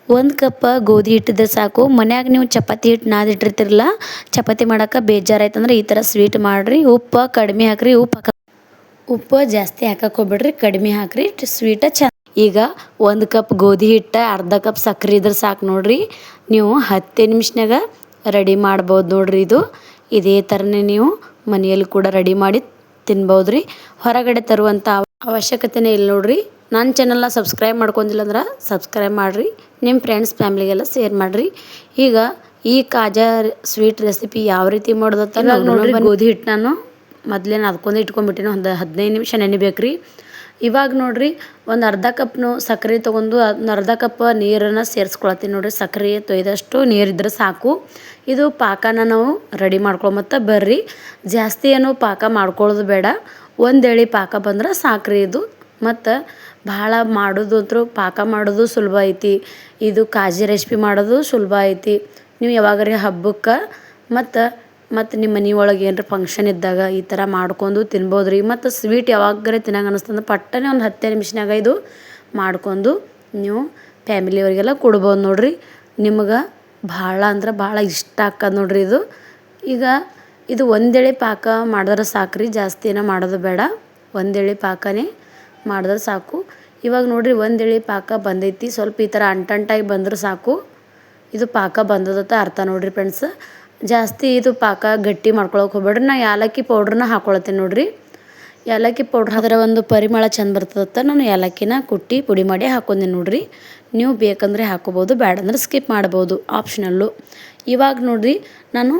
ಒಂದು ಕಪ್ ಗೋಧಿ ಹಿಟ್ಟಿದ್ರೆ ಸಾಕು. ಮನ್ಯಾಗ ನೀವು ಚಪಾತಿ ಹಿಟ್ಟು ನಾದಿಟ್ಟಿರ್ತಿರಲ್ಲ, ಚಪಾತಿ ಮಾಡೋಕೆ ಬೇಜಾರಾಯ್ತಂದ್ರೆ ಈ ಥರ ಸ್ವೀಟ್ ಮಾಡಿರಿ. ಉಪ್ಪು ಕಡಿಮೆ ಹಾಕಿರಿ, ಉಪ್ಪು ಜಾಸ್ತಿ ಹಾಕಕ್ಕೆ ಹೋಗ್ಬೇಡ್ರಿ, ಕಡಿಮೆ ಹಾಕಿರಿ. ಸ್ವೀಟ ಚಂದ. ಈಗ ಒಂದು ಕಪ್ ಗೋಧಿ ಹಿಟ್ಟು ಅರ್ಧ ಕಪ್ ಸಕ್ಕರೆ ಇದ್ರೆ ಸಾಕು ನೋಡಿರಿ. ನೀವು 10 ನಿಮಿಷನಾಗ ರೆಡಿ ಮಾಡ್ಬೋದು ನೋಡಿರಿ. ಇದೇ ಥರನೇ ನೀವು ಮನೆಯಲ್ಲಿ ಕೂಡ ರೆಡಿ ಮಾಡಿ ತಿನ್ಬೋದು ರೀ. ಹೊರಗಡೆ ತರುವಂಥ ಅವಶ್ಯಕತೆನೇ ಇಲ್ಲ ನೋಡಿರಿ. ನನ್ನ ಚಾನಲ್ನ ಸಬ್ಸ್ಕ್ರೈಬ್ ಮಾಡ್ಕೊಂಡಿಲ್ಲ ಅಂದ್ರೆ ಸಬ್ಸ್ಕ್ರೈಬ್ ಮಾಡಿರಿ. ನಿಮ್ಮ ಫ್ರೆಂಡ್ಸ್ ಫ್ಯಾಮ್ಲಿಗೆಲ್ಲ ಶೇರ್ ಮಾಡಿರಿ. ಈಗ ಈ ಕಾಜಾ ಸ್ವೀಟ್ ರೆಸಿಪಿ ಯಾವ ರೀತಿ ಮಾಡೋದತ್ತ ನೋಡಿರಿ. ಗೋಧಿ ಹಿಟ್ಟು ನಾನು ಮೊದಲೇನು ಅದ್ಕೊಂಡು ಇಟ್ಕೊಂಡ್ಬಿಟ್ಟಿನಿ, ಒಂದು 15 ನಿಮಿಷ ನೆನಿಬೇಕು ರೀ. ಇವಾಗ ನೋಡಿರಿ, ಒಂದು ಅರ್ಧ ಕಪ್ನು ಸಕ್ಕರೆ ತೊಗೊಂಡು ಅರ್ಧ ಕಪ್ ನೀರನ್ನು ಸೇರಿಸ್ಕೊಳತ್ತೀನಿ ನೋಡಿರಿ. ಸಕ್ಕರೆ ತೊಯ್ದಷ್ಟು ನೀರಿದ್ರೆ ಸಾಕು. ಇದು ಪಾಕನ ನಾವು ರೆಡಿ ಮಾಡ್ಕೊಳಮತ್ತ ಬರ್ರಿ. ಜಾಸ್ತಿ ಏನು ಪಾಕ ಮಾಡ್ಕೊಳ್ಳೋದು ಬೇಡ, ಒಂದು ಎಳೆ ಪಾಕ ಬಂದ್ರೆ ಸಾಕ್ರಿ ಇದು. ಮತ್ತು ಭಾಳ ಮಾಡೋದು ಅಂತೂ ಪಾಕ ಮಾಡೋದು ಸುಲಭ ಐತಿ. ಇದು ಕಾಜಿ ರೆಸಿಪಿ ಮಾಡೋದು ಸುಲಭ ಐತಿ. ನೀವು ಯಾವಾಗಾರ ಹಬ್ಬಕ್ಕೆ ಮತ್ತು ನಿಮ್ಮ ಮನೆ ಒಳಗೆ ಏನಾರ ಫಂಕ್ಷನ್ ಇದ್ದಾಗ ಈ ಥರ ಮಾಡ್ಕೊಂಡು ತಿನ್ಬೋದು ರೀ. ಮತ್ತು ಸ್ವೀಟ್ ಯಾವಾಗಾರ ತಿನ್ನಂಗೆ ಅನ್ನಿಸ್ತಂದ್ರೆ ಪಟ್ಟನೆ ಒಂದು 10 ನಿಮಿಷನಾಗ ಇದು ಮಾಡ್ಕೊಂಡು ನೀವು ಫ್ಯಾಮಿಲಿಯವರಿಗೆಲ್ಲ ಕೊಡ್ಬೋದು ನೋಡಿರಿ. ನಿಮ್ಗೆ ಭಾಳ ಅಂದ್ರೆ ಭಾಳ ಇಷ್ಟ ಆಕ್ಕದ ನೋಡಿರಿ ಇದು. ಈಗ ಇದು ಒಂದೆಳೆ ಪಾಕ ಮಾಡಿದ್ರೆ ಸಾಕ್ರಿ, ಜಾಸ್ತಿ ಏನೋ ಮಾಡೋದು ಬೇಡ. ಒಂದೆಳೆ ಪಾಕನೇ ಮಾಡಿದ್ರೆ ಸಾಕು. ಇವಾಗ ನೋಡಿರಿ, ಒಂದೆಳೆ ಪಾಕ ಬಂದೈತಿ. ಸ್ವಲ್ಪ ಈ ಥರ ಅಂಟಾಗಿ ಬಂದ್ರೆ ಸಾಕು. ಇದು ಪಾಕ ಬಂದದತ್ತ ಅರ್ಥ ನೋಡಿರಿ ಫ್ರೆಂಡ್ಸ್. ಜಾಸ್ತಿ ಇದು ಪಾಕ ಗಟ್ಟಿ ಮಾಡ್ಕೊಳಕ್ಕೆ ಹೋಗ್ಬೇಡ್ರಿ. ನಾ ಏಲಕ್ಕಿ ಪೌಡ್ರನ್ನ ಹಾಕ್ಕೊಳತ್ತೀನಿ ನೋಡಿರಿ. ಏಲಕ್ಕಿ ಪೌಡ್ರ್ ಅದರ ಒಂದು ಪರಿಮಳ ಚೆಂದ ಬರ್ತದತ್ತ. ನಾನು ಏಲಕ್ಕಿನ ಕುಟ್ಟಿ ಪುಡಿ ಮಾಡಿ ಹಾಕ್ಕೊಂಡೀನಿ ನೋಡಿರಿ. ನೀವು ಬೇಕಂದರೆ ಹಾಕ್ಕೋಬೋದು, ಬೇಡಂದ್ರೆ ಸ್ಕಿಪ್ ಮಾಡ್ಬೋದು, ಆಪ್ಷನಲ್ಲು. ಇವಾಗ ನೋಡಿರಿ, ನಾನು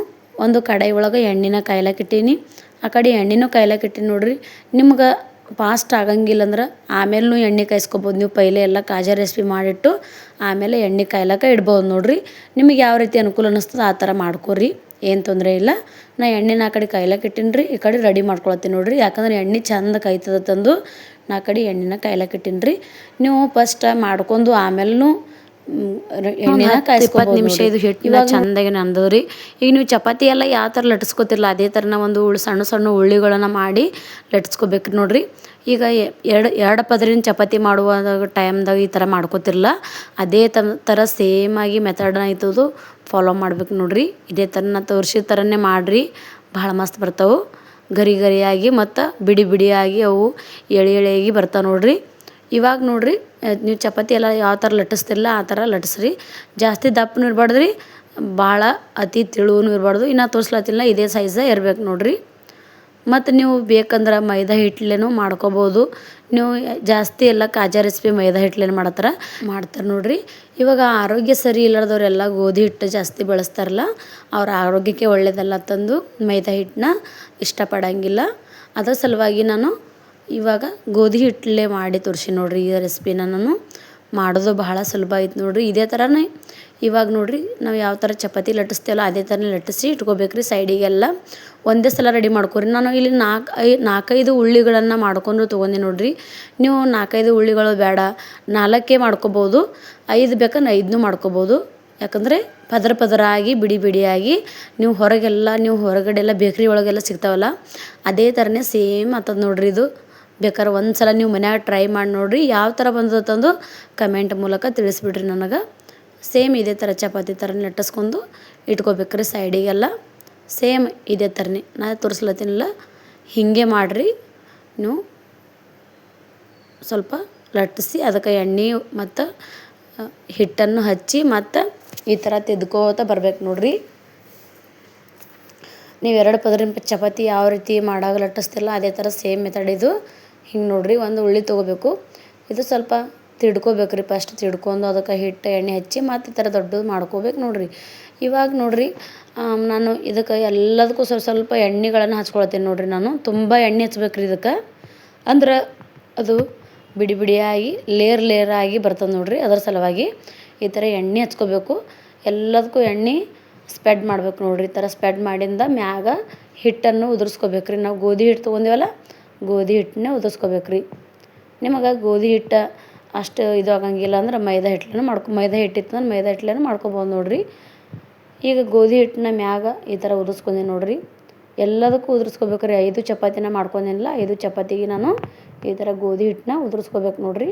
ಒಂದು ಕಡಾಯಿ ಒಳಗೆ ಎಣ್ಣೆನ ಕಾಯ್ಲಕ್ಕಿಟ್ಟೀನಿ. ಆ ಕಡೆ ಎಣ್ಣೆನೂ ಕಾಯ್ಲಕ್ಕಿಟ್ಟೀನಿ ನೋಡಿರಿ. ನಿಮ್ಗೆ ಫಾಸ್ಟ್ ಆಗಂಗಿಲ್ಲ ಅಂದ್ರೆ ಆಮೇಲೂ ಎಣ್ಣೆ ಕಾಯಿಸ್ಕೊಬೋದು. ನೀವು ಪೈಲೆ ಎಲ್ಲ ಕಾಜಾ ರೆಸಿಪಿ ಮಾಡಿಟ್ಟು ಆಮೇಲೆ ಎಣ್ಣೆ ಕಾಯ್ಲಕ್ಕೆ ಇಡ್ಬೋದು ನೋಡಿರಿ. ನಿಮಗೆ ಯಾವ ರೀತಿ ಅನುಕೂಲ ಅನ್ನಿಸ್ತದೆ ಆ ಥರ ಮಾಡ್ಕೊರಿ, ಏನು ತೊಂದರೆ ಇಲ್ಲ. ನಾ ಎಣ್ಣೆನ ಆ ಕಡೆ ಕಾಯ್ಲಕ್ಕೆ ಇಟ್ಟೀನಿ ರೀ. ಈ ಕಡೆ ರೆಡಿ ಮಾಡ್ಕೊಳತ್ತೀನಿ ನೋಡಿರಿ. ಯಾಕಂದ್ರೆ ಎಣ್ಣೆ ಚಂದ ಕಾಯ್ತದ ತಂದು ನಾ ಕಡೆ ಎಣ್ಣೆನ ಕಾಯ್ಲಕ್ಕೆ ಇಟ್ಟೀನಿ ರೀ. ನೀವು ಫಸ್ಟ್ ಮಾಡ್ಕೊಂಡು ಆಮೇಲೂ ಎಣ್ಣೆನ 20 ನಿಮಿಷ ಇದು ಹಿಟ್ಟು ಚಂದಾಗಿ ನಂದದ್ರಿ. ಈಗ ನೀವು ಚಪಾತಿ ಎಲ್ಲ ಯಾವ ಥರ ಲಟ್ಸ್ಕೊತಿರಲ್ಲ ಅದೇ ಥರನ ಒಂದು ಸಣ್ಣ ಸಣ್ಣ ಉಳ್ಳಿಗಳನ್ನು ಮಾಡಿ ಲಟ್ಸ್ಕೊಬೇಕ್ರಿ ನೋಡಿರಿ. ಈಗ ಎರಡು ಪದರಿನ ಚಪಾತಿ ಮಾಡುವ ಟೈಮ್ದಾಗ ಈ ಥರ ಮಾಡ್ಕೊತಿರಲ್ಲ, ಅದೇ ಥರ ಸೇಮಾಗಿ ಮೆಥಡನ್ನ ಐತದು ಫಾಲೋ ಮಾಡ್ಬೇಕು ನೋಡಿರಿ. ಇದೇ ಥರನ ತೋರಿಸಿದ ಥರನೇ ಮಾಡಿರಿ, ಭಾಳ ಮಸ್ತ್ ಬರ್ತಾವೆ. ಗರಿಯಾಗಿ ಮತ್ತು ಬಿಡಿಯಾಗಿ ಅವು ಎಳೆಯಾಗಿ ಬರ್ತಾವೆ ನೋಡಿರಿ. ಇವಾಗ ನೋಡಿರಿ, ನೀವು ಚಪಾತಿ ಎಲ್ಲ ಯಾವ ಥರ ಲಟ್ಟಿಸ್ತಿರಲ್ಲ ಆ ಥರ ಲಟ್ಟಿಸ್ರಿ. ಜಾಸ್ತಿ ದಪ್ಪನೂ ಇರಬಾರ್ದು ರೀ, ಭಾಳ ಅತಿ ತೆಳುವೂ ಇರಬಾರ್ದು. ಇನ್ನು ತೋರಿಸ್ಲತ್ತಿಲ್ಲ ಇದೇ ಸೈಜ ಇರ್ಬೇಕು ನೋಡಿರಿ. ಮತ್ತು ನೀವು ಬೇಕಂದ್ರೆ ಮೈದಾ ಹಿಟ್ಲೇನೂ ಮಾಡ್ಕೊಬೋದು. ನೀವು ಜಾಸ್ತಿ ಎಲ್ಲ ಕಾಜಾ ರೆಸಿಪಿ ಮೈದಾ ಹಿಟ್ಲೇನು ಮಾಡ್ತಾರೆ ನೋಡಿರಿ. ಇವಾಗ ಆರೋಗ್ಯ ಸರಿ ಇಲ್ಲದವರೆಲ್ಲ ಗೋಧಿ ಹಿಟ್ಟು ಜಾಸ್ತಿ ಬಳಸ್ತಾರಲ್ಲ, ಅವ್ರ ಆರೋಗ್ಯಕ್ಕೆ ಒಳ್ಳೆಯದಲ್ಲ ತಂದು ಮೈದಾ ಹಿಟ್ಟನ್ನ ಇಷ್ಟಪಡೋಂಗಿಲ್ಲ. ಅದರ ಸಲುವಾಗಿ ನಾನು ಇವಾಗ ಗೋಧಿ ಹಿಟ್ಟಲ್ಲೇ ಮಾಡಿ ತೋರಿಸಿ ನೋಡಿರಿ. ಈ ರೆಸಿಪಿನ ನಾನು ಮಾಡೋದು ಬಹಳ ಸುಲಭ ಐತೆ ನೋಡಿರಿ. ಇದೇ ಥರನೇ ಇವಾಗ ನೋಡಿರಿ, ನಾವು ಯಾವ ಥರ ಚಪಾತಿ ಲಟ್ಟಿಸ್ತೀವಲ್ಲ ಅದೇ ಥರನೇ ಲಟ್ಟಿಸಿ ಇಟ್ಕೋಬೇಕ್ರಿ. ಸೈಡಿಗೆಲ್ಲ ಒಂದೇ ಸಲ ರೆಡಿ ಮಾಡ್ಕೊರಿ. ನಾನು ಇಲ್ಲಿ 4-5 ಉಳ್ಳಿಗಳನ್ನು ಮಾಡ್ಕೊಂಡು ತೊಗೊಂಡೆ ನೋಡಿರಿ. ನೀವು 4-5 ಉಳ್ಳಿಗಳು ಬೇಡ, 4 ಮಾಡ್ಕೊಬೋದು. 5 ಬೇಕಂದ್ರೆ 5ನೂ ಮಾಡ್ಕೊಬೋದು. ಯಾಕಂದರೆ ಪದರಾಗಿ ಬಿಡಿಯಾಗಿ ನೀವು ಹೊರಗಡೆ ಎಲ್ಲ ಬೇಕ್ರಿ ಒಳಗೆಲ್ಲ ಸಿಗ್ತಾವಲ್ಲ ಅದೇ ಥರನೇ ಸೇಮ್ ಆಗ್ತದೆ ನೋಡಿರಿ. ಇದು ಬೇಕಾದ್ರೆ ಒಂದು ಸಲ ನೀವು ಮನ್ಯಾಗ ಟ್ರೈ ಮಾಡಿ ನೋಡಿರಿ. ಯಾವ ಥರ ಬಂದದಂದು ಕಮೆಂಟ್ ಮೂಲಕ ತಿಳಿಸ್ಬಿಡ್ರಿ ನನಗೆ. ಸೇಮ್ ಇದೇ ಥರ ಚಪಾತಿ ಥರ ಲಟ್ಟಿಸ್ಕೊಂಡು ಇಟ್ಕೋಬೇಕ್ರಿ ಸೈಡಿಗೆಲ್ಲ. ಸೇಮ್ ಇದೇ ಥರನೇ ನಾ ತೋರಿಸ್ಲತ್ತೀನಲ್ಲ ಹೀಗೆ ಮಾಡಿರಿ. ನೀವು ಸ್ವಲ್ಪ ಲಟ್ಟಿಸಿ ಅದಕ್ಕೆ ಎಣ್ಣೆ ಮತ್ತು ಹಿಟ್ಟನ್ನು ಹಚ್ಚಿ ಮತ್ತು ಈ ಥರ ತೆದ್ಕೋತ ಬರ್ಬೇಕು ನೋಡಿರಿ. ನೀವು 2 ಪದರಿನ ಚಪಾತಿ ಯಾವ ರೀತಿ ಮಾಡಾಗ ಲಟ್ಟಿಸ್ತಿಲ್ಲ ಅದೇ ಥರ ಸೇಮ್ ಮೆಥಡ್ ಇದು. ಹಿಂಗೆ ನೋಡಿರಿ, ಒಂದು ಉಳ್ಳಿ ತೊಗೋಬೇಕು. ಇದು ಸ್ವಲ್ಪ ತಿಡ್ಕೋಬೇಕ್ರಿ. ಫಸ್ಟ್ ತಿಡ್ಕೊಂಡು ಅದಕ್ಕೆ ಹಿಟ್ಟು ಎಣ್ಣೆ ಹಚ್ಚಿ ಮತ್ತು ಈ ಥರ ದೊಡ್ಡದು ಮಾಡ್ಕೋಬೇಕು ನೋಡಿರಿ. ಇವಾಗ ನೋಡಿರಿ, ನಾನು ಇದಕ್ಕೆ ಎಲ್ಲದಕ್ಕೂ ಸ್ವಲ್ಪ ಎಣ್ಣೆಗಳನ್ನು ಹಚ್ಕೊಳ್ತೀನಿ ನೋಡಿರಿ. ನಾನು ತುಂಬ ಎಣ್ಣೆ ಹಚ್ಬೇಕ್ರಿ ಇದಕ್ಕೆ, ಅಂದ್ರೆ ಅದು ಬಿಡಿಯಾಗಿ ಲೇಯರ್ ಆಗಿ ಬರ್ತದೆ ನೋಡಿರಿ. ಅದರ ಸಲುವಾಗಿ ಈ ಥರ ಎಣ್ಣೆ ಹಚ್ಕೋಬೇಕು. ಎಲ್ಲದಕ್ಕೂ ಎಣ್ಣೆ ಸ್ಪ್ರೆಡ್ ಮಾಡ್ಬೇಕು ನೋಡಿರಿ. ಈ ಥರ ಸ್ಪ್ರೆಡ್ ಮಾಡಿಂದ ಮ್ಯಾಗ ಹಿಟ್ಟನ್ನು ಉದುರಿಸ್ಕೋಬೇಕ್ರಿ. ನಾವು ಗೋಧಿ ಹಿಟ್ಟು ತೊಗೊಂಡಿವಲ್ಲ ಗೋಧಿ ಹಿಟ್ಟನ್ನೇ ಉದುರಿಸ್ಕೋಬೇಕ್ರಿ. ನಿಮಗೆ ಗೋಧಿ ಹಿಟ್ಟು ಅಷ್ಟು ಇದು ಆಗಂಗಿಲ್ಲ ಅಂದ್ರೆ ಮೈದಾ ಹಿಟ್ಟಿತ್ತಂದ್ರೆ ಮೈದಾ ಹಿಟ್ಲೇನು ಮಾಡ್ಕೊಬೋದು ನೋಡಿರಿ. ಈಗ ಗೋಧಿ ಹಿಟ್ಟನ್ನ ಮ್ಯಾಗ ಈ ಥರ ಉದುರಿಸ್ಕೊಂಡೆ ನೋಡಿರಿ. ಎಲ್ಲದಕ್ಕೂ ಉದುರಿಸ್ಕೋಬೇಕ್ರಿ. 5 ಚಪಾತಿನ ಮಾಡ್ಕೊಂಡಿಲ್ಲ, 5 ಚಪಾತಿಗೆ ನಾನು ಈ ಥರ ಗೋಧಿ ಹಿಟ್ಟನ್ನ ಉದುರಿಸ್ಕೋಬೇಕು ನೋಡಿರಿ.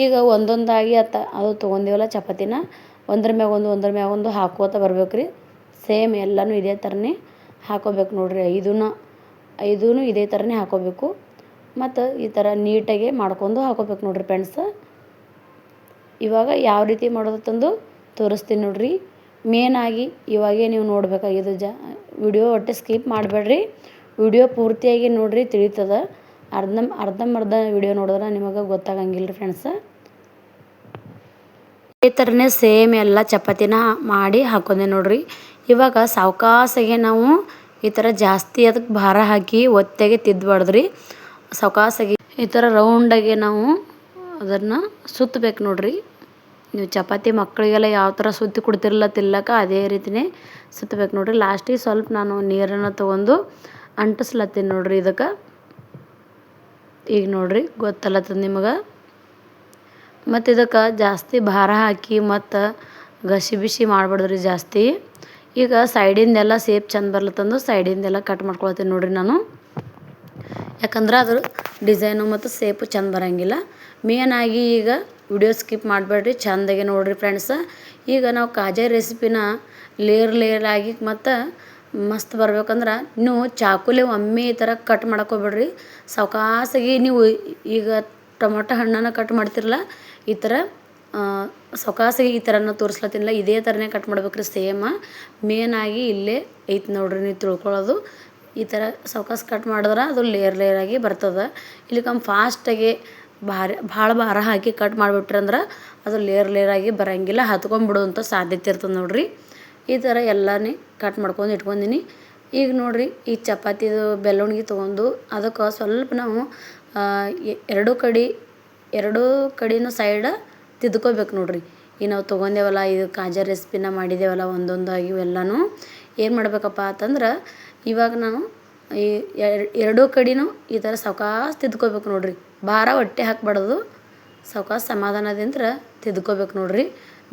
ಈಗ ಒಂದೊಂದಾಗಿ ಅದು ತೊಗೊಂಡಿವಲ್ಲ ಚಪಾತಿನ ಒಂದ್ರ ಮ್ಯಾಗ ಒಂದು ಹಾಕೋತ ಬರ್ಬೇಕು ರೀ. ಸೇಮ್ ಎಲ್ಲನೂ ಇದೇ ಥರನೇ ಹಾಕೋಬೇಕು ನೋಡಿರಿ. ಐದೂ ಇದೇ ಥರನೇ ಹಾಕೋಬೇಕು. ಮತ್ತು ಈ ಥರ ನೀಟಾಗಿ ಮಾಡ್ಕೊಂಡು ಹಾಕೋಬೇಕು ನೋಡಿರಿ ಫ್ರೆಂಡ್ಸ್. ಇವಾಗ ಯಾವ ರೀತಿ ಮಾಡೋದು ತಂದು ತೋರಿಸ್ತೀನಿ ನೋಡಿರಿ. ಮೇನಾಗಿ ಇವಾಗೇ ನೀವು ನೋಡಬೇಕಾಗಿದ್ದು ವಿಡಿಯೋ ಒಟ್ಟೆ ಸ್ಕಿಪ್ ಮಾಡಬೇಡ್ರಿ. ವಿಡಿಯೋ ಪೂರ್ತಿಯಾಗಿ ನೋಡಿರಿ, ತಿಳಿತದ. ಅರ್ಧಂಬರ್ಧ ವಿಡಿಯೋ ನೋಡಿದ್ರೆ ನಿಮಗೆ ಗೊತ್ತಾಗಂಗಿಲ್ಲ ರೀ ಫ್ರೆಂಡ್ಸ್. ಇದೇ ಥರನೇ ಸೇಮ್ ಎಲ್ಲ ಚಪಾತಿನ ಮಾಡಿ ಹಾಕೊಂಡೆ ನೋಡಿರಿ. ಇವಾಗ ಸಾವಕಾಸಾಗೆ ನಾವು ಈ ಥರ ಜಾಸ್ತಿ ಅದಕ್ಕೆ ಭಾರ ಹಾಕಿ ಒತ್ತೆಗೆ ತಿದ್ದಬಾರ್ದ್ರಿ. ಸಾವಕಾಸಾಗಿ ಈ ಥರ ರೌಂಡಾಗಿ ನಾವು ಅದನ್ನು ಸುತ್ತಬೇಕು ನೋಡಿರಿ. ನೀವು ಚಪಾತಿ ಮಕ್ಕಳಿಗೆಲ್ಲ ಯಾವ ಥರ ಸುತ್ತಿ ಕೊಡ್ತಿರಲ್ಲ ತಿಲ್ಲಕ ಅದೇ ರೀತಿಯೇ ಸುತ್ತಬೇಕು ನೋಡಿರಿ. ಲಾಸ್ಟಿಗೆ ಸ್ವಲ್ಪ ನಾನು ನೀರನ್ನು ತೊಗೊಂಡು ಅಂಟಿಸ್ಲತ್ತೀನಿ ನೋಡಿರಿ ಇದಕ್ಕೆ. ಈಗ ನೋಡಿರಿ ಗೊತ್ತಲ್ಲತ್ತದ ನಿಮಗೆ. ಮತ್ತು ಇದಕ್ಕೆ ಜಾಸ್ತಿ ಭಾರ ಹಾಕಿ ಮತ್ತು ಗಸಿ ಬಿಸಿ ಮಾಡಬಾರ್ದ್ರಿ ಜಾಸ್ತಿ. ಈಗ ಸೈಡಿಂದೆಲ್ಲ ಸೇಪ್ ಚಂದ ಬರ್ಲತ್ತಂದು ಸೈಡಿಂದೆಲ್ಲ ಕಟ್ ಮಾಡ್ಕೊಳ್ತೀನಿ ನೋಡಿರಿ ನಾನು. ಯಾಕಂದ್ರೆ ಅದ್ರ ಡಿಸೈನು ಮತ್ತು ಸೇಪು ಚಂದ ಬರೋಂಗಿಲ್ಲ. ಮೇನಾಗಿ ಈಗ ವಿಡಿಯೋ ಸ್ಕಿಪ್ ಮಾಡಬೇಡ್ರಿ, ಚೆಂದಾಗೆ ನೋಡಿರಿ ಫ್ರೆಂಡ್ಸ. ಈಗ ನಾವು ಕಾಜಾ ರೆಸಿಪಿನ ಲೇಯರ್ ಆಗಿ ಮತ್ತು ಮಸ್ತ್ ಬರ್ಬೇಕಂದ್ರೆ ನೀವು ಚಾಕುಲೆ ಒಮ್ಮೆ ಈ ಥರ ಕಟ್ ಮಾಡ್ಕೋಬೇಡ್ರಿ. ಸಾವಕಾಸಾಗಿ ನೀವು ಈಗ ಟೊಮೊಟೊ ಹಣ್ಣನ್ನು ಕಟ್ ಮಾಡ್ತಿರಲ್ಲ ಈ ಥರ ಸಾವಕಾಸಾಗಿ ಈ ಥರನ ತೋರಿಸ್ಲತ್ತಿಲ್ಲ, ಇದೇ ಥರನೇ ಕಟ್ ಮಾಡ್ಬೇಕ್ರಿ ಸೇಮ. ಮೇನಾಗಿ ಇಲ್ಲೇ ಐತೆ ನೋಡಿರಿ ನೀವು ತಿಳ್ಕೊಳ್ಳೋದು. ಈ ಥರ ಸಾವಕಾಸ ಕಟ್ ಮಾಡಿದ್ರೆ ಅದು ಲೇಯರ್ ಆಗಿ ಬರ್ತದೆ. ಇಲ್ಲಿಕಂಗೆ ಫಾಸ್ಟಾಗಿ ಭಾಳ ಭಾರ ಹಾಕಿ ಕಟ್ ಮಾಡಿಬಿಟ್ರಿ ಅಂದ್ರೆ ಅದು ಲೇಯರ್ ಆಗಿ ಬರೋಂಗಿಲ್ಲ, ಹತ್ಕೊಂಡ್ಬಿಡುವಂಥ ಸಾಧ್ಯತೆ ಇರ್ತದೆ ನೋಡಿರಿ. ಈ ಥರ ಎಲ್ಲನೇ ಕಟ್ ಮಾಡ್ಕೊಂಡು ಇಟ್ಕೊಂಡಿನಿ. ಈಗ ನೋಡಿರಿ ಈ ಚಪಾತಿದು ಬೆಲ್ಲುಣ್ಗಿ ತೊಗೊಂಡು ಅದಕ್ಕೆ ಸ್ವಲ್ಪ ನಾವು ಎರಡೂ ಕಡೆನೂ ಸೈಡ ತಿದ್ಕೋಬೇಕು ನೋಡಿರಿ. ಈಗ ನಾವು ತೊಗೊಂಡೇವಲ್ಲ ಇದು ಕಾಜಾ ರೆಸಿಪಿನ ಮಾಡಿದ್ದೇವಲ್ಲ ಒಂದೊಂದಾಗಿ ಇವೆಲ್ಲನೂ ಏನು ಮಾಡಬೇಕಪ್ಪ ಅಂತಂದ್ರೆ ಇವಾಗ ನಾವು ಈ ಎರಡೂ ಕಡೆನೂ ಈ ಥರ ಸಾವಕಾಸ ತಿದ್ಕೋಬೇಕು ನೋಡಿರಿ. ಭಾರ ಹೊಟ್ಟೆ ಹಾಕಬಾರ್ದು, ಸಾವಕಾಸ ಸಮಾಧಾನದಿಂದ ತಿದ್ಕೋಬೇಕು ನೋಡಿರಿ.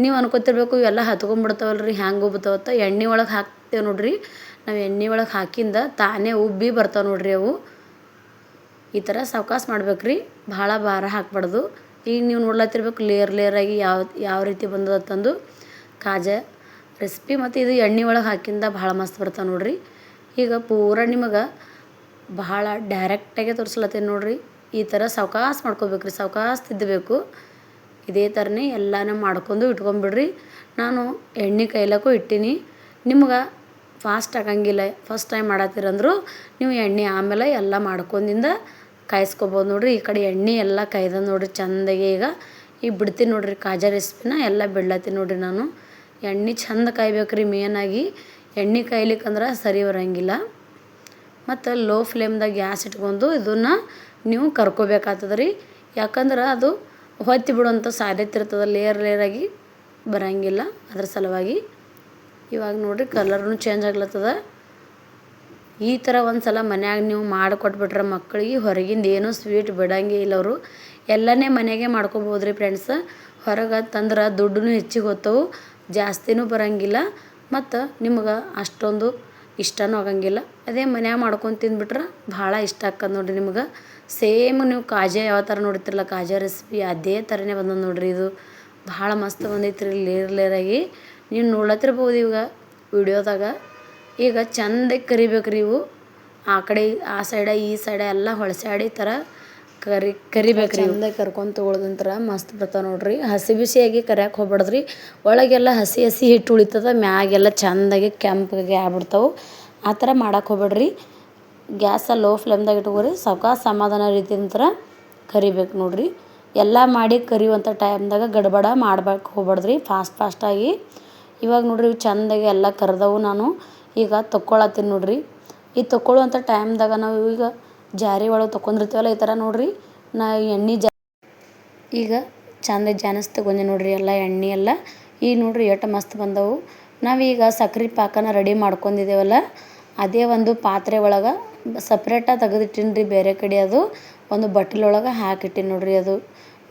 ನೀವು ಅನ್ಕೋತಿರ್ಬೇಕು ಇವೆಲ್ಲ ಹತ್ಕೊಂಡ್ಬಿಡ್ತಾವಲ್ರಿ ಹ್ಯಾಂಗೆ ಉಬ್ತಾವತ್ತ. ಎಣ್ಣೆ ಒಳಗೆ ಹಾಕ್ತೇವೆ ನೋಡಿರಿ ನಾವು. ಎಣ್ಣೆ ಒಳಗೆ ಹಾಕಿಂದ ತಾನೇ ಉಬ್ಬಿ ಬರ್ತಾವೆ ನೋಡಿರಿ ಅವು. ಈ ಥರ ಸಾವಕಾಸ ಮಾಡ್ಬೇಕ್ರಿ, ಭಾಳ ಭಾರ ಹಾಕಬಾರ್ದು. ಈಗ ನೀವು ನೋಡ್ಲತ್ತಿರ್ಬೇಕು ಲೇಯರ್ ಆಗಿ ಯಾವ ರೀತಿ ಬಂದದಂದು ಕಾಜಾ ರೆಸಿಪಿ. ಮತ್ತು ಇದು ಎಣ್ಣೆ ಒಳಗೆ ಹಾಕಿಂದ ಭಾಳ ಮಸ್ತ್ ಬರ್ತಾವೆ ನೋಡಿರಿ. ಈಗ ಪೂರ ನಿಮಗೆ ಭಾಳ ಡೈರೆಕ್ಟಾಗೆ ತೋರಿಸ್ಲತ್ತೀನಿ ನೋಡಿರಿ. ಈ ಥರ ಸಾವಕಾಸ ಮಾಡ್ಕೋಬೇಕ್ರಿ, ಸಾವಕಾಸ ತಿದ್ದಬೇಕು. ಇದೇ ಥರನೇ ಎಲ್ಲನೂ ಮಾಡ್ಕೊಂಡು ಇಟ್ಕೊಂಬಿಡ್ರಿ. ನಾನು ಎಣ್ಣೆ ಕಾಯ್ಲಕ್ಕೂ ಇಟ್ಟೀನಿ. ನಿಮ್ಗೆ ಫಾಸ್ಟ್ ಆಗಂಗಿಲ್ಲ, ಫಸ್ಟ್ ಟೈಮ್ ಮಾಡತ್ತೀರಂದ್ರು ನೀವು ಎಣ್ಣೆ ಆಮೇಲೆ ಎಲ್ಲ ಮಾಡ್ಕೊಂಡಿಂದ ಕಾಯಿಸ್ಕೊಬೋದು ನೋಡಿರಿ. ಈ ಕಡೆ ಎಣ್ಣೆ ಎಲ್ಲ ಕಾಯ್ದ ನೋಡಿರಿ ಚೆಂದಾಗಿ. ಈಗ ಬಿಡ್ತೀನಿ ನೋಡಿರಿ ಕಾಜಾ ರೆಸಿಪಿನ ಎಲ್ಲ ಬಿಡ್ಲತ್ತೀನಿ ನೋಡಿರಿ ನಾನು. ಎಣ್ಣೆ ಚೆಂದ ಕಾಯ್ಬೇಕ್ರಿ. ಮೇನಾಗಿ ಎಣ್ಣೆ ಕಾಯ್ಲಿಕ್ಕಂದ್ರೆ ಸರಿ ಬರೋಂಗಿಲ್ಲ. ಮತ್ತು ಲೋ ಫ್ಲೇಮ್ದಾಗ ಗ್ಯಾಸ್ ಇಟ್ಕೊಂಡು ಇದನ್ನು ನೀವು ಕರ್ಕೋಬೇಕಾಗ್ತದೆ ರೀ. ಯಾಕಂದ್ರೆ ಅದು ಹೊತ್ತಿ ಬಿಡುವಂಥ ಸಾಧ್ಯತೆ ಇರ್ತದೆ, ಲೇಯರ್ ಆಗಿ ಬರೋಂಗಿಲ್ಲ. ಅದ್ರ ಸಲುವಾಗಿ ಇವಾಗ ನೋಡಿರಿ ಕಲರ್ನು ಚೇಂಜ್ ಆಗ್ಲತ್ತದ. ಈ ಥರ ಒಂದು ಸಲ ಮನ್ಯಾಗ ನೀವು ಮಾಡಿಕೊಟ್ಬಿಟ್ರೆ ಮಕ್ಕಳಿಗೆ ಹೊರಗಿಂದ ಏನೂ ಸ್ವೀಟ್ ಬಿಡೋಂಗೇ ಇಲ್ಲ ಅವರು. ಎಲ್ಲನೇ ಮನೆಯಾಗೆ ಮಾಡ್ಕೊಬೋದು ರೀ ಫ್ರೆಂಡ್ಸ್. ಹೊರಗೆ ತಂದ್ರೆ ದುಡ್ಡು ಹೆಚ್ಚಿಗೆ ಹೋಗ್ತವೆ, ಜಾಸ್ತಿನೂ ಬರೋಂಗಿಲ್ಲ, ಮತ್ತು ನಿಮ್ಗೆ ಅಷ್ಟೊಂದು ಇಷ್ಟನೂ ಆಗಂಗಿಲ್ಲ. ಅದೇ ಮನ್ಯಾಗ ಮಾಡ್ಕೊಂಡು ತಿಂದ್ಬಿಟ್ರೆ ಭಾಳ ಇಷ್ಟ ಆಕ್ಕದ ನೋಡಿರಿ ನಿಮ್ಗೆ. ಸೇಮ್ ನೀವು ಕಾಜಾ ಯಾವ ಥರ ನೋಡ್ತಿರಲ್ಲ ಕಾಜಾ ರೆಸಿಪಿ ಅದೇ ಥರನೇ ಬಂದದ ನೋಡಿರಿ. ಇದು ಭಾಳ ಮಸ್ತ್ ಬಂದೈತೆ ರೀ ಲೇಯರ್ ಆಗಿ. ನೀವು ನೋಡ್ಲತ್ತಿರ್ಬೋದು ಇವಾಗ ವಿಡಿಯೋದಾಗ. ಈಗ ಚೆಂದಾಗಿ ಕರಿಬೇಕ್ರಿ ಇವು. ಆ ಕಡೆ ಆ ಸೈಡ ಈ ಸೈಡ ಎಲ್ಲ ಹೊಳಸಾಡಿ ಥರ ಕರಿಬೇಕ್ರಿ. ಚೆಂದಾಗಿ ಕರ್ಕೊಂಡು ತೊಗೊಳೋದಂತರ ಮಸ್ತ್ ಬರ್ತಾವೆ ನೋಡಿರಿ. ಹಸಿ ಬಿಸಿಯಾಗಿ ಕರಿಯಕ್ಕೆ ಹೋಗ್ಬಾರ್ದ್ರಿ. ಒಳಗೆಲ್ಲ ಹಸಿ ಹಿಟ್ಟು ಉಳಿತದ, ಮ್ಯಾಗೆಲ್ಲ ಚೆಂದಾಗಿ ಕೆಂಪಗೆ ಆಗ್ಬಿಡ್ತಾವೆ. ಆ ಥರ ಮಾಡಕ್ಕೆ ಹೋಗ್ಬೇಡ್ರಿ. Gas low ಫ್ಲೇಮ್ದಾಗ ಇಟ್ಕೋರಿ. ಸಾವಕಾಸ ಸಮಾಧಾನ ರೀತಿಯಿಂದ ಕರಿಬೇಕು ನೋಡಿರಿ. ಎಲ್ಲ ಮಾಡಿ ಕರಿಯುವಂಥ ಟೈಮ್ದಾಗ ಗಡ್ಬಡ ಮಾಡ್ಬೇಕು ಹೋಗ್ಬಾರ್ದ್ರಿ, ಫಾಸ್ಟಾಗಿ. ಇವಾಗ ನೋಡಿರಿ ಇವು ಚೆಂದಾಗಿ ಎಲ್ಲ ಕರೆದವು. ನಾನು ಈಗ ತೊಗೊಳತ್ತೀನಿ ನೋಡಿರಿ. ಈ ತೊಗೊಳ್ಳುವಂಥ ಟೈಮ್ದಾಗ ನಾವು ಈಗ ಜಾರಿ ಒಳಗೆ ತೊಗೊಂಡಿರ್ತೀವಲ್ಲ ಈ ಥರ ನೋಡಿರಿ. ನಾ ಎಣ್ಣೆ ಈಗ ಚೆಂದಾಗಿ ಜಾನಸ್ ತೊಗೊಂಡೆ ನೋಡಿರಿ ಎಲ್ಲ ಎಣ್ಣೆ ಎಲ್ಲ. ಈಗ ನೋಡಿರಿ ಎಷ್ಟು ಮಸ್ತ್ ಬಂದವು. ನಾವೀಗ ಸಕ್ರೆ ಪಾಕನ ರೆಡಿ ಮಾಡ್ಕೊಂಡಿದ್ದೇವಲ್ಲ ಅದೇ ಒಂದು ಪಾತ್ರೆ ಒಳಗೆ ಸಪ್ರೇಟಾಗಿ ತೆಗೆದಿಟ್ಟಿನಿ ರೀ ಬೇರೆ ಕಡೆ. ಅದು ಒಂದು ಬಟ್ಲೊಳಗೆ ಹಾಕಿಟ್ಟಿನಿ ನೋಡಿರಿ. ಅದು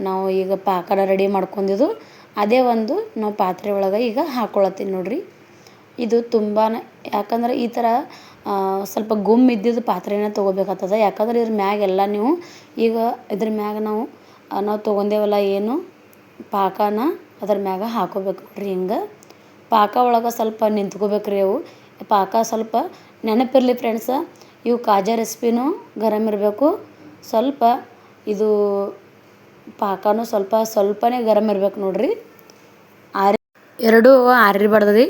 ನಾವು ಈಗ ಪಾಕನ ರೆಡಿ ಮಾಡ್ಕೊಂಡಿದ್ದು ಅದೇ ಒಂದು ನಾವು ಪಾತ್ರೆ ಒಳಗೆ ಈಗ ಹಾಕ್ಕೊಳತ್ತೀನಿ ನೋಡಿರಿ. ಇದು ತುಂಬಾ ಯಾಕಂದ್ರೆ ಈ ಥರ ಸ್ವಲ್ಪ ಗುಮ್ ಇದ್ದಿದ್ದು ಪಾತ್ರೆನ ತೊಗೋಬೇಕಾಗ್ತದೆ. ಯಾಕಂದ್ರೆ ಇದ್ರ ಮ್ಯಾಗೆಲ್ಲ ನೀವು ಈಗ ಇದ್ರ ಮ್ಯಾಗ ನಾವು ನಾವು ತೊಗೊಂಡೇವಲ್ಲ ಏನು ಪಾಕನ ಅದ್ರ ಮ್ಯಾಗ ಹಾಕೋಬೇಕು ನೋಡ್ರಿ. ಹಿಂಗೆ ಪಾಕ ಒಳಗೆ ಸ್ವಲ್ಪ ನಿಂತ್ಕೋಬೇಕ್ರಿ ಅವು. ಪಾಕ ಸ್ವಲ್ಪ ನೆನಪಿರಲಿ ಫ್ರೆಂಡ್ಸ, ಇವು ಕಾಜಾ ರೆಸಿಪಿನೂ ಗರಮ್ ಇರಬೇಕು, ಸ್ವಲ್ಪ ಇದು ಪಾಕನೂ ಸ್ವಲ್ಪನೇ ಗರಮ್ ಇರ್ಬೇಕು ನೋಡ್ರಿ. ಎರಡೂ ಆರಿಬಾರ್ದು ರೀ,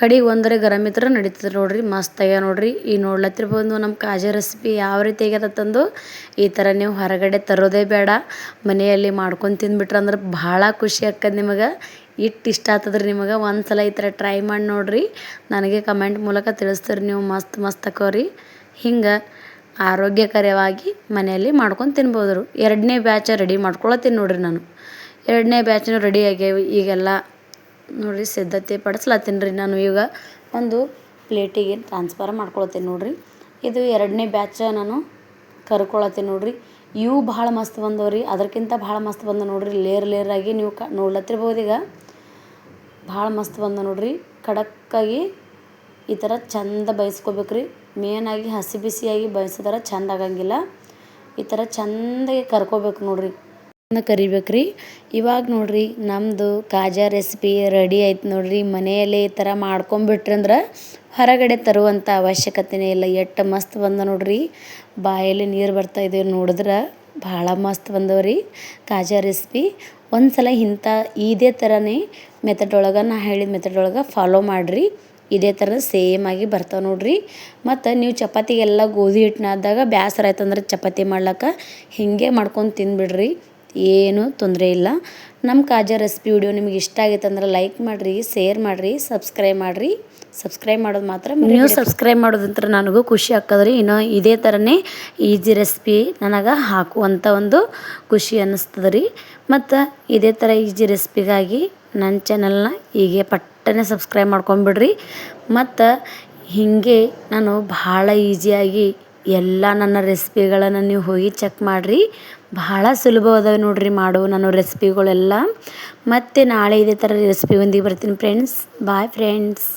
ಕಡೆಗೆ ಒಂದರೆ ಗರಮ್ ಇದ್ರೆ ನಡೀತದೆ ನೋಡ್ರಿ. ಮಸ್ತ್ ಆಗ್ಯಾವ ನೋಡ್ರಿ. ಈ ನೋಡ್ಲತ್ತಿರ್ಬೋದು ನಮ್ಮ ಕಾಜಾ ರೆಸಿಪಿ ಯಾವ ರೀತಿ ಆಗ್ಯದಂದು. ಈ ಥರ ನೀವು ಹೊರಗಡೆ ತರೋದೇ ಬೇಡ, ಮನೆಯಲ್ಲಿ ಮಾಡ್ಕೊಂಡು ತಿಂದ್ಬಿಟ್ರಂದ್ರೆ ಭಾಳ ಖುಷಿ ಆಕ್ಕದ ನಿಮಗೆ. ಇಷ್ಟ ಆಗ್ತದ್ರಿ ನಿಮಗೆ. ಒಂದ್ಸಲ ಈ ಥರ ಟ್ರೈ ಮಾಡಿ ನೋಡ್ರಿ, ನನಗೆ ಕಮೆಂಟ್ ಮೂಲಕ ತಿಳಿಸ್ತೀರಿ ನೀವು. ಮಸ್ತ್ ಆಕವ್ರಿ. ಹಿಂಗೆ ಆರೋಗ್ಯಕರವಾಗಿ ಮನೆಯಲ್ಲಿ ಮಾಡ್ಕೊಂಡು ತಿನ್ಬೋದು. ಎರಡನೇ ಬ್ಯಾಚ್ ರೆಡಿ ಮಾಡ್ಕೊಳತ್ತೀನಿ ನೋಡ್ರಿ ನಾನು. ಎರಡನೇ ಬ್ಯಾಚ್ನೂ ರೆಡಿ ಆಗ್ಯಾವ ಈಗೆಲ್ಲ ನೋಡ್ರಿ. ಸಿದ್ಧತೆ ಪಡಿಸ್ಲತ್ತೀನಿ ರೀ ನಾನು. ಈಗ ಒಂದು ಪ್ಲೇಟಿಗೆ ಟ್ರಾನ್ಸ್ಫರ್ ಮಾಡ್ಕೊಳತ್ತೀನಿ ನೋಡ್ರಿ. ಇದು ಎರಡನೇ ಬ್ಯಾಚ್ ನಾನು ಕರ್ಕೊಳತ್ತೀನಿ ನೋಡ್ರಿ. ಇವು ಭಾಳ ಮಸ್ತ್ ಬಂದವ್ರಿ, ಅದಕ್ಕಿಂತ ಭಾಳ ಮಸ್ತ್ ಬಂದ ನೋಡ್ರಿ. ಲೇಯರ್ ಆಗಿ ನೀವು ನೋಡ್ಲತ್ತಿರ್ಬೋದು. ಈಗ ಭಾಳ ಮಸ್ತ್ ಬಂದ ನೋಡ್ರಿ. ಖಡಕ್ಕಾಗಿ ಈ ಥರ ಚಂದ ಬೇಯಿಸ್ಕೋಬೇಕ್ರಿ. ಮೇನಾಗಿ ಹಸಿ ಬಿಸಿಯಾಗಿ ಬೇಯಿಸಿದ್ರೆ ಚಂದ ಆಗಂಗಿಲ್ಲ. ಈ ಥರ ಚಂದಾಗಿ ಕರ್ಕೋಬೇಕು ನೋಡ್ರಿ, ಕರಿಬೇಕ್ರಿ. ಇವಾಗ ನೋಡ್ರಿ ನಮ್ಮದು ಕಾಜಾ ರೆಸಿಪಿ ರೆಡಿ ಆಯ್ತು ನೋಡ್ರಿ. ಮನೆಯಲ್ಲೇ ಈ ಥರ ಮಾಡ್ಕೊಂಬಿಟ್ರಂದ್ರೆ ಹೊರಗಡೆ ತರುವಂಥ ಅವಶ್ಯಕತೆನೇ ಇಲ್ಲ. ಎಷ್ಟು ಮಸ್ತ್ ಬಂದ ನೋಡ್ರಿ. ಬಾಯಲ್ಲಿ ನೀರು ಬರ್ತಾಯಿದೆ ನೋಡಿದ್ರೆ. ಭಾಳ ಮಸ್ತ್ ಬಂದವ್ರಿ ಕಾಜಾ ರೆಸಿಪಿ. ಒಂದ್ಸಲ ಇದೇ ಥರನೇ ಮೆಥಡ್ ಒಳಗೆ, ನಾ ಹೇಳಿದ ಮೆಥಡ್ ಒಳಗೆ ಫಾಲೋ ಮಾಡಿರಿ. ಇದೇ ಥರ ಸೇಮ್ ಆಗಿ ಬರ್ತಾವೆ ನೋಡ್ರಿ. ಮತ್ತು ನೀವು ಚಪಾತಿಗೆಲ್ಲ ಗೋಧಿ ಹಿಟ್ಟು ನಾದಿದಾಗ ಬೇಸರ ಆಯ್ತಂದ್ರೆ ಚಪಾತಿ ಮಾಡ್ಲಿಕ್ಕೆ ಹೀಗೆ ಮಾಡ್ಕೊಂಡು ತಿಂದುಬಿಡ್ರಿ, ಏನೂ ತೊಂದರೆ ಇಲ್ಲ. ನಮ್ಮ ಕಾಜಾ ರೆಸಿಪಿ ವಿಡಿಯೋ ನಿಮ್ಗೆ ಇಷ್ಟ ಆಗೈತೆ ಅಂದ್ರೆ ಲೈಕ್ ಮಾಡಿರಿ, ಶೇರ್ ಮಾಡಿರಿ, ಸಬ್ಸ್ಕ್ರೈಬ್ ಮಾಡಿರಿ. ಸಬ್ಸ್ಕ್ರೈಬ್ ಮಾಡೋದು ಮಾತ್ರ ನೀವು ಸಬ್ಸ್ಕ್ರೈಬ್ ಮಾಡೋದಂತ್ರ ನನಗೂ ಖುಷಿ ಆಗ್ತದ್ರಿ. ಇನ್ನು ಇದೇ ಥರನೇ ಈಜಿ ರೆಸಿಪಿ ನನಗೆ ಹಾಕುವಂಥ ಒಂದು ಖುಷಿ ಅನ್ನಿಸ್ತದೆ ರೀ. ಮತ್ತು ಇದೇ ಥರ ಈಜಿ ರೆಸಿಪಿಗಾಗಿ ನನ್ನ ಚಾನಲ್ನ ಹೀಗೆ ಪಟ್ಟನೆ ಸಬ್ಸ್ಕ್ರೈಬ್ ಮಾಡ್ಕೊಂಬಿಡ್ರಿ. ಮತ್ತು ಹೀಗೆ ನಾನು ಭಾಳ ಈಸಿಯಾಗಿ ಎಲ್ಲ ನನ್ನ ರೆಸಿಪಿಗಳನ್ನು ನೀವು ಹೋಗಿ ಚೆಕ್ ಮಾಡಿರಿ. ಭಾಳ ಸುಲಭವಾದವೆ ನೋಡ್ರಿ ಮಾಡೋ ನಾನು ರೆಸಿಪಿಗಳೆಲ್ಲ. ಮತ್ತು ನಾಳೆ ಇದೇ ಥರ ರೆಸಿಪಿ ಒಂದಿಗೆ ಬರ್ತೀನಿ ಫ್ರೆಂಡ್ಸ್. Bye friends.